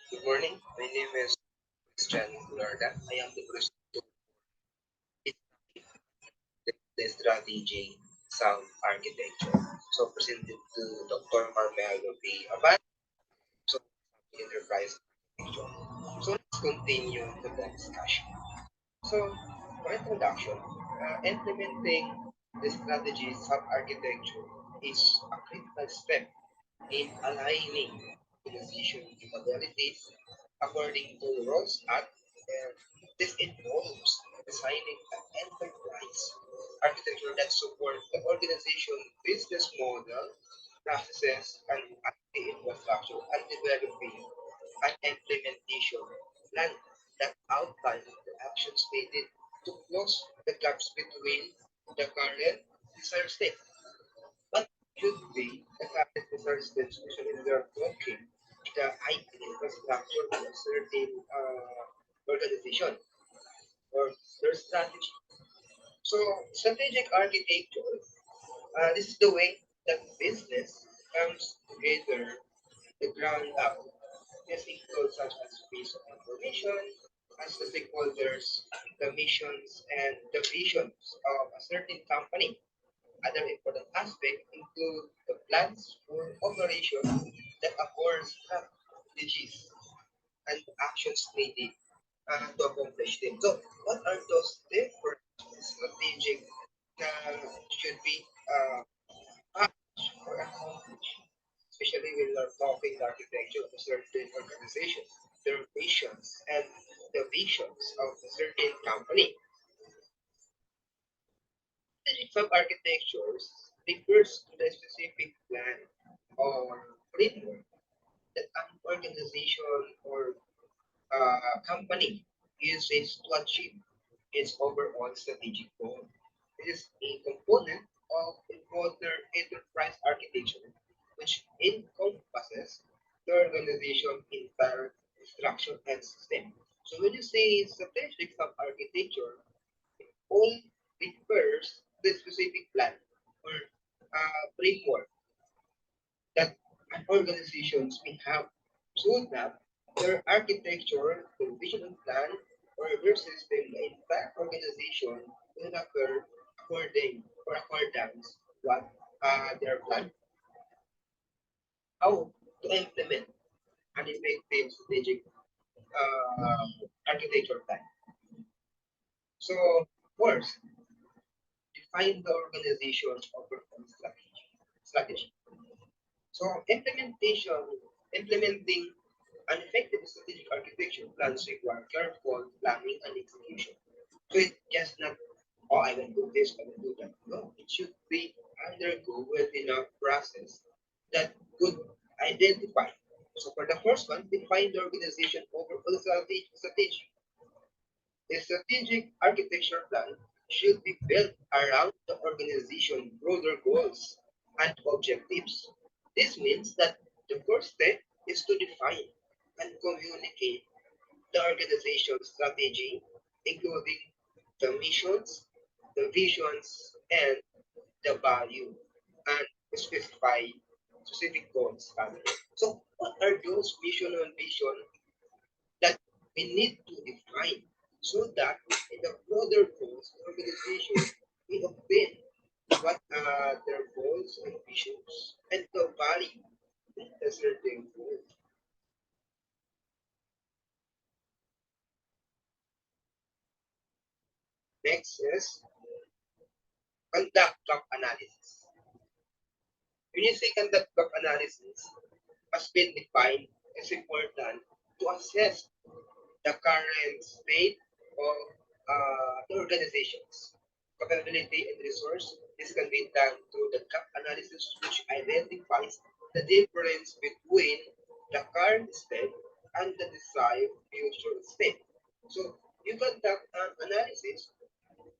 Good morning. My name is Christian Gularda. I am the president of the strategy sound architecture. So presented to Dr. Carmelo B. Abad, so enterprise architecture. So let's continue with the discussion. So for introduction, implementing the strategy sub architecture is a critical step in aligning organization capabilities according to the Roles Act, and this involves designing an enterprise architecture that supports the organization business model, processes, and IT infrastructure, and developing an implementation plan that outlines the actions needed to close the gaps between the current desired state. What should be the current desired state, especially when they're blocking the IT infrastructure of a certain organization or their strategy? So, strategic architecture, this is the way that business comes together the ground up. This includes such as piece of information, as the stakeholders, the missions, and the visions of a certain company. Other important aspects include the plans for operation that affords strategies and actions needed to accomplish them. So, what are those different strategic should be managed or accomplished? Especially when we're talking architecture of a certain organization, their missions and the visions of a certain company. Some architectures refers to the specific plan or framework that an organization or company uses to achieve its overall strategic goal. It is a component of a broader enterprise architecture, which encompasses the organization's entire structure and system. So when you say strategic sub-architecture, it all refers to the specific plan or framework that an organizations may have so that their architecture, their vision and plan, or their system, the entire organization will occur accordance what their plan, how to implement an effective strategic architecture plan. So first, define the organization's overall strategy. So implementing an effective strategic architecture plans require careful planning and execution. So it's just not, oh, I will do this, I will do that. No, it should be undergo within a process that could identify. So for the first one, define the organization overall strategy. A strategic architecture plan should be built around the organization's broader goals and objectives. This means that the first step is to define and communicate the organization's strategy, including the missions, the visions, and the value, and specify specific goals. So, what are those mission and vision that we need to define so that in the broader goals of the organization we obtain what are their goals and visions and the value that certain goal. Next is conduct gap analysis. When you say conduct gap analysis, has been defined as important to assess the current state of the organization's capability and resource. This can be done through the gap analysis, which identifies the difference between the current state and the desired future state. So you conduct an analysis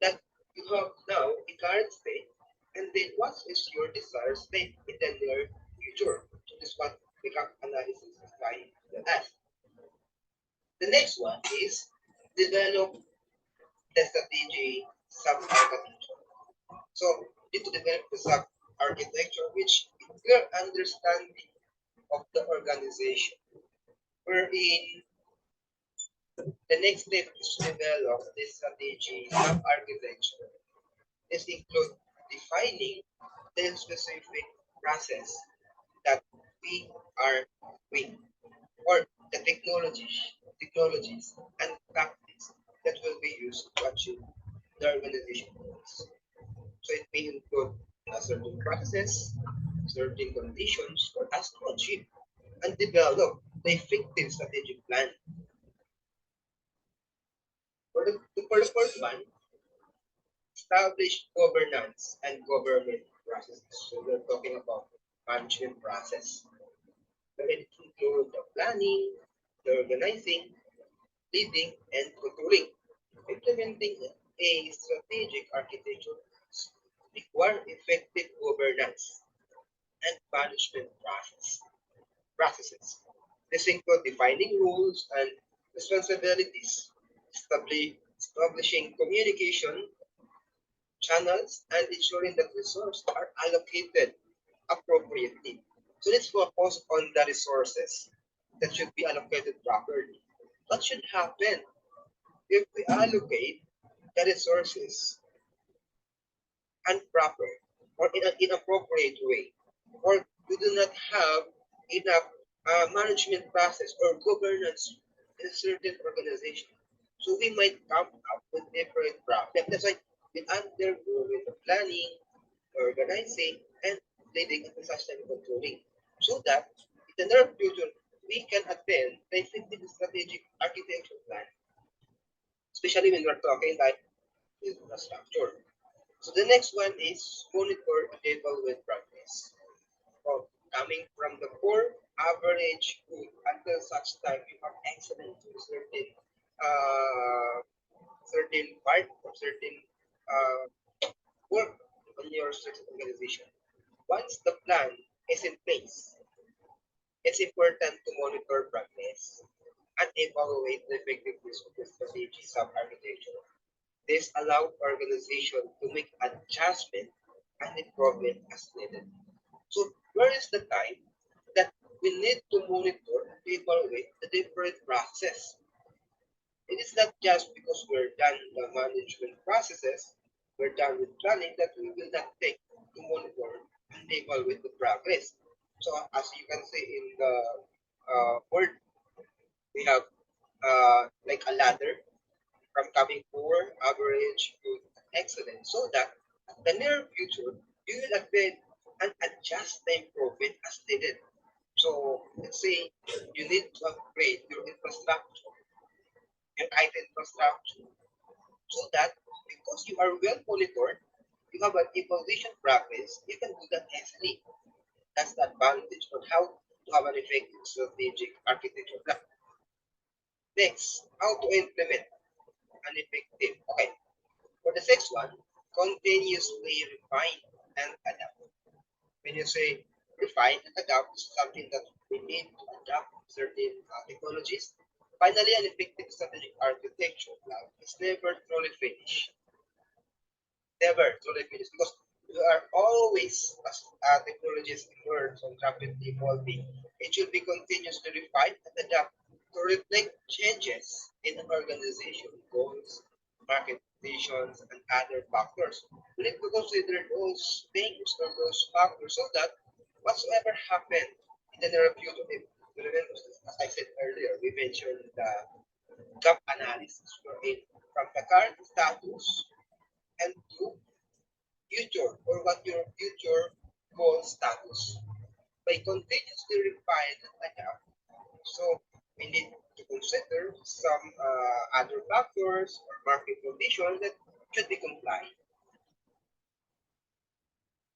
that you have now a current state, and then what is your desired state in the near future. So this is what the gap analysis is trying to ask. The next one is develop the strategy sub-architecture. So you need to develop the sub-architecture which clear understanding of the organization. wherein the next step is to develop this strategy sub-architecture. This includes defining the specific process that we are with, or the technologies and practice that will be used to achieve the organization goals. So it may include certain processes, certain conditions for us to achieve and develop the effective strategic plan. For the first one, establish governance and government processes. So we're talking about management process. So it includes the planning, the organizing, leading, and controlling. Implementing a strategic architecture require effective governance and management processes. This include defining rules and responsibilities, establishing communication channels, and ensuring that resources are allocated appropriately. So let's focus on the resources that should be allocated properly. What should happen if we allocate the resources improper or in an inappropriate way, or we do not have enough management process or governance in a certain organization? So we might come up with different problems. That's why we undergo with the planning, organizing, and leading and such type of controlling. So that in the near future, we can attend the effective strategic architecture plan, especially when we're talking like infrastructure. So the next one is monitor and evaluate progress. So coming from the poor, average, good, until such time you are excellent to uh, certain part or certain uh, work on your certain organization. Once the plan is in place, it's important to monitor progress and evaluate the effectiveness of the strategy sub-architecture. This allows organization to make adjustment and improvement as needed. So where is the time that we need to monitor and evaluate the different process? It is not just because we're done the management processes, we're done with planning that we will not take to monitor and evaluate the progress. So as you can see in the word, we have like a ladder from coming poor, average to excellent, so that in the near future you will upgrade and adjust the improvement as needed. So let's say you need to upgrade your infrastructure, your IT infrastructure, so that because you are well monitored, you have an evaluation practice, you can do that easily. That's the advantage on how to have an effective strategic architecture plan. Next, how to implement an effective. Okay, for the sixth one, continuously refine and adapt. When you say refine and adapt, it's something that we need to adapt certain technologies. Finally, an effective strategic architecture plan is never truly finished. Never truly finished because we are always, as technologies emerge and rapidly evolving, it should be continuously refined and adapt to reflect changes in organization goals, market conditions, and other factors. We need to consider those things or those factors so that whatsoever happened in the near future, if you remember, as I said earlier, we mentioned the gap analysis wherein from the current status and to future or what your future goal status by continuously refine and adapt. So we need to consider some other factors or market conditions that should be complied.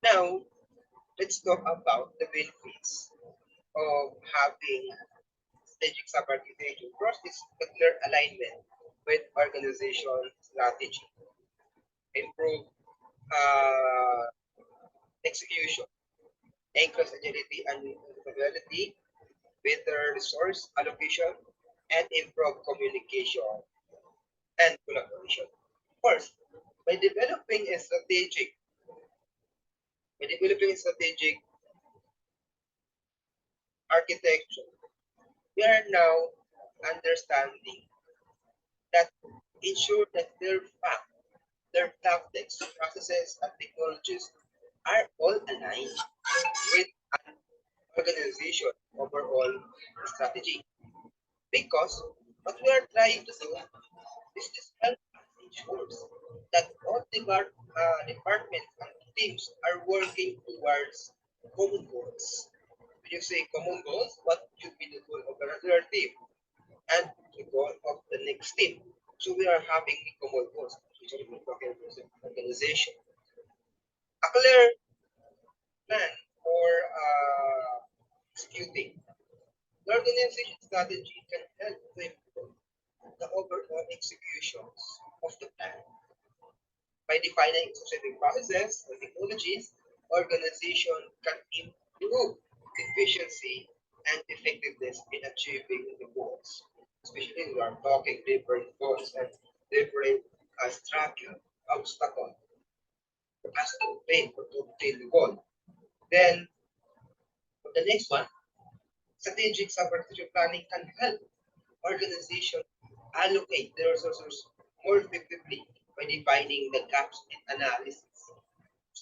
Now, let's talk about the benefits of having strategic sub-architecture. First is the clear alignment with organization strategy, improve uh, execution, increase agility and capability, better resource allocation, and improve communication and collaboration. First, by developing a strategic, by developing a strategic architecture, We are now understanding that ensure that their fact, their tactics, processes, and technologies are all aligned with an organization overall strategy. Because what we are trying to do is this help us ensures that all departments and teams are working towards common goals. When you say common goals, what should be the goal of another team and the goal of the next team? So we are having the common goals, which are the organization. A clear plan for executing the organization strategy can help to improve the overall executions of the plan. By defining specific processes and technologies, organization can improve efficiency and effectiveness in achieving the goals. Especially we are talking different goals and different structure, obstacle as to obtain the goal. Then for the next one, strategic sub-architecture planning can help organization allocate their resources more effectively by defining the gaps in analysis.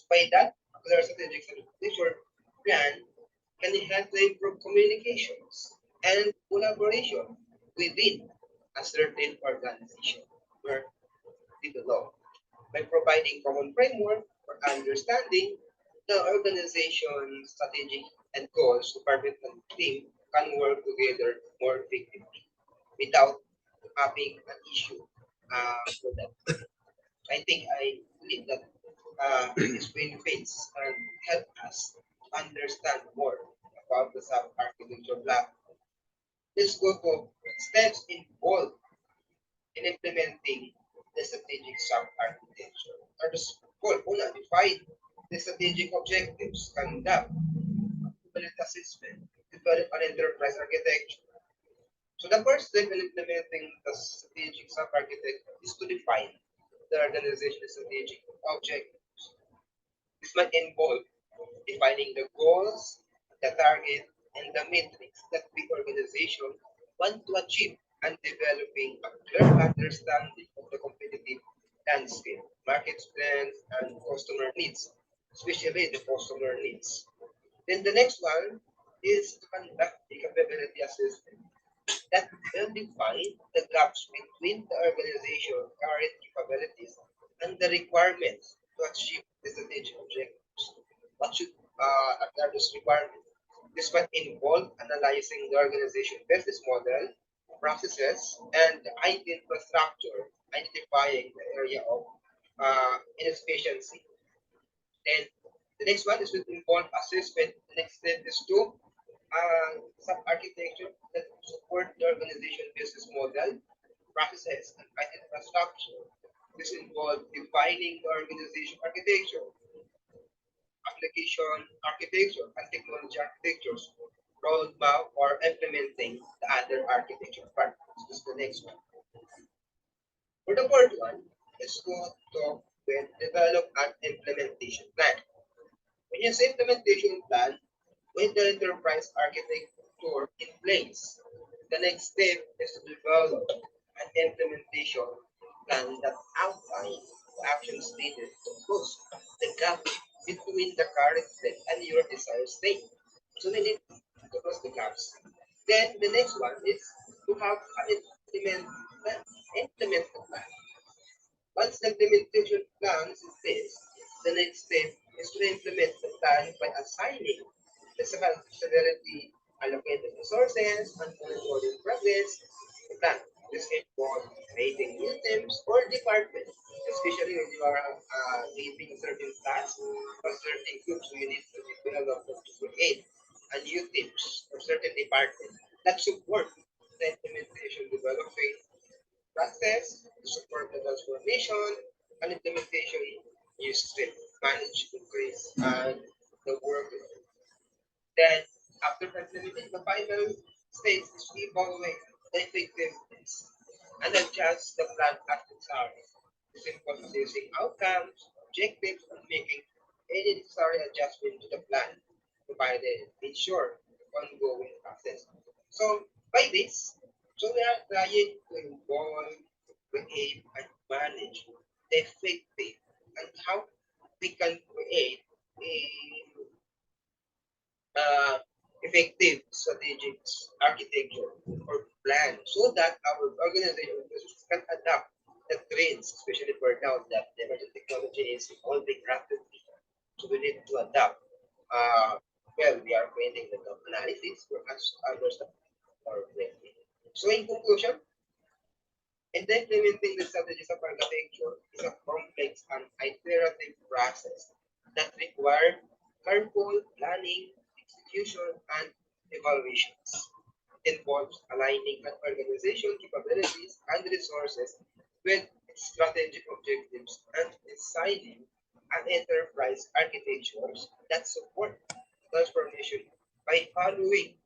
By that, their strategic architecture plan can help to improve communications and collaboration within a certain organization where they belong. By providing common framework for understanding the organization's strategy and goals, department and team can work together more effectively without having an issue with that. I think I believe that this benefits and help us to understand more about the sub-architecture block. Let's go to steps involved in implementing the strategic sub-architecture. Or the goal, una, define the strategic objectives, conduct ability assessment, develop an enterprise architecture. So the first step in implementing the strategic sub-architecture is to define the organization's strategic objectives. This might involve defining the goals, the target, and the metrics that the organization want to achieve and developing a clear understanding of the competitive landscape, market trends, and customer needs, especially the customer needs. Then the next one is to conduct a capability assessment that will define the gaps between the organization's current capabilities and the requirements to achieve the strategic objectives. What should are those requirements? This might involve analyzing the organization business model, processes, and IT infrastructure, identifying the area of inefficiency. Then the next one is to involve assessment. The next step is to sub-architecture that support the organization business model, processes, and IT infrastructure. This involves defining the organization architecture, application architecture, and technology architectures, roadmap, or implementing the other architecture part. This is the next one. For the fourth one, let's go talk with develop an implementation plan. When you say implementation plan, with the enterprise architecture in place, the next step is to develop an implementation plan that outlines the actions needed to close the gap between the current state and your desired state. So we need to close the gaps. Then the next one is to have an plan. Implement the plan. Once the implementation plan is in place, the next step is to implement the plan by assigning the severity, allocated resources, and monitoring progress. The plan. This involves creating new teams or departments, especially when you are leading certain tasks or certain groups. So you need to develop to create a new teams or certain departments that support the implementation, developing process to support the transformation and implementation use to manage increase and the workload. Then after implementing the final stage is to evaluate the effectiveness and adjust the plan as necessary. This involves assessing outcomes, objectives, and making any necessary adjustment to the plan provided ensure the ongoing process. So By this, so we are trying to involve, create, and manage effective and how we can create a uh, effective strategic architecture or plan so that our organization can adapt the trends, especially for now that the emerging technology is evolving rapidly. So we need to adapt. Uh, well, we are creating the analysis for us others or creating. So in conclusion, and implementing the strategies of architecture is a complex and iterative process that requires careful planning, execution, and evaluations. It involves aligning an organization capabilities and resources with its strategic objectives and designing an enterprise architectures that support transformation by following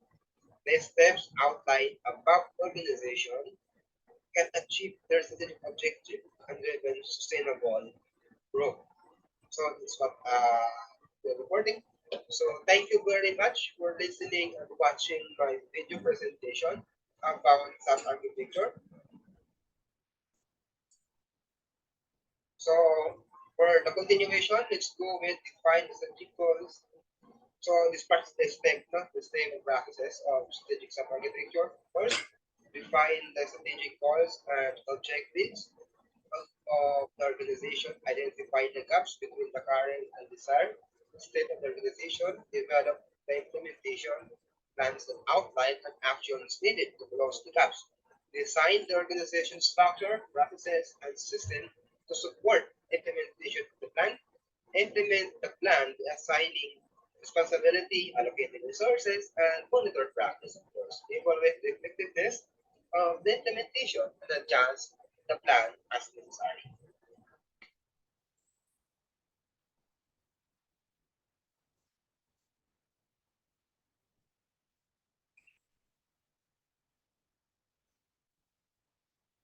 the steps outlined above. Organization can achieve their strategic objective and driven sustainable growth. So that's what we're recording. So thank you very much for listening and watching my video presentation about SaaS architecture. So for the continuation, let's go with define the strategic goals. So this part is the step, the same practices of strategic SaaS architecture. First, define the strategic goals and objectives of the organization, identify the gaps between the current and desired state of the organization, develop the implementation plans and outline and actions needed to close the gaps, design the organization structure, processes, and system to support implementation of the plan, implement the plan by assigning responsibility, allocating resources, and monitor practice, of course, evaluate the effectiveness of the implementation and adjust the plan as necessary.